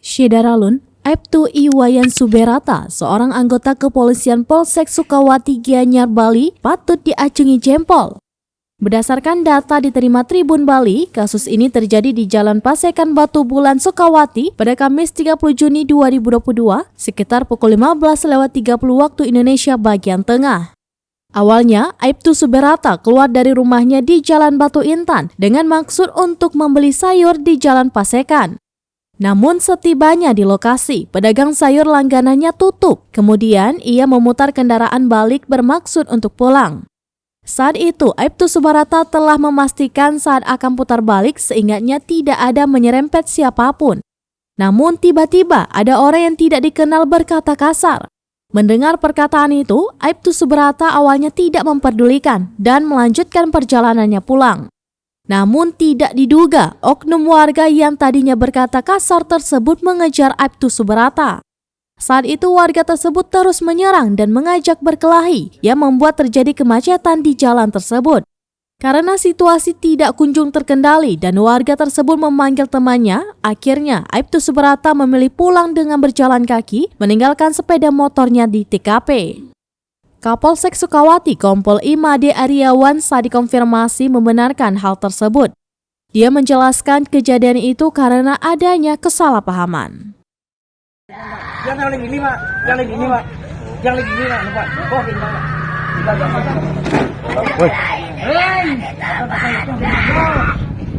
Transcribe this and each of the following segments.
Syedaralun, Aibtu Iwayan Suberata, seorang anggota kepolisian Polsek Sukawati Gianyar, Bali, patut diacungi jempol. Berdasarkan data diterima Tribun Bali, kasus ini terjadi di Jalan Pasekan Batu Bulan, Sukawati pada Kamis 30 Juni 2022, sekitar pukul 15.30 waktu Indonesia bagian tengah. Awalnya, Aibtu Suberata keluar dari rumahnya di Jalan Batu Intan dengan maksud untuk membeli sayur di Jalan Pasekan. Namun setibanya di lokasi, pedagang sayur langganannya tutup. Kemudian ia memutar kendaraan balik bermaksud untuk pulang. Saat itu, Aibtu Suberata telah memastikan saat akan putar balik seingatnya tidak ada menyerempet siapapun. Namun tiba-tiba ada orang yang tidak dikenal berkata kasar. Mendengar perkataan itu, Aibtu Suberata awalnya tidak memperdulikan dan melanjutkan perjalanannya pulang. Namun tidak diduga, oknum warga yang tadinya berkata kasar tersebut mengejar Aibtu Suberata. Saat itu warga tersebut terus menyerang dan mengajak berkelahi yang membuat terjadi kemacetan di jalan tersebut. Karena situasi tidak kunjung terkendali dan warga tersebut memanggil temannya, akhirnya Aibtu Suberata memilih pulang dengan berjalan kaki, meninggalkan sepeda motornya di TKP. Kapolsek Sukawati Kompol Imade Aryawan saat dikonfirmasi membenarkan hal tersebut. Dia menjelaskan kejadian itu karena adanya kesalahpahaman. Yang lagi ini, Pak. Yang lagi ini, Pak. Yang lagi ini, Pak. Oh, ini, Pak. Woi. Hei.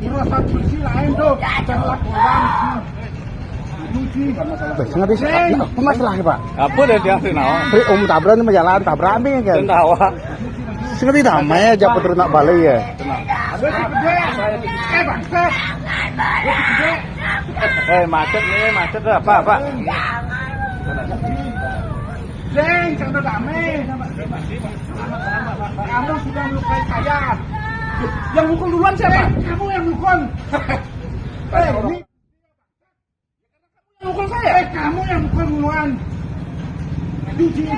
Urusan polisi lain tuh. Jangan lakukan. Apa masalahnya, Pak? Apa dia kenal? Tabrak ini jalan tabrak ini kan. Tahu. Sekali damai aja putar nak balik ya. Macet nih, macet apa? Jeng, jangan damai. Kamu sudah melukai saya. Yang mukul duluan siapa? Kamu yang mukul. Ini mukul saya. Kamu yang mukul duluan. Duji.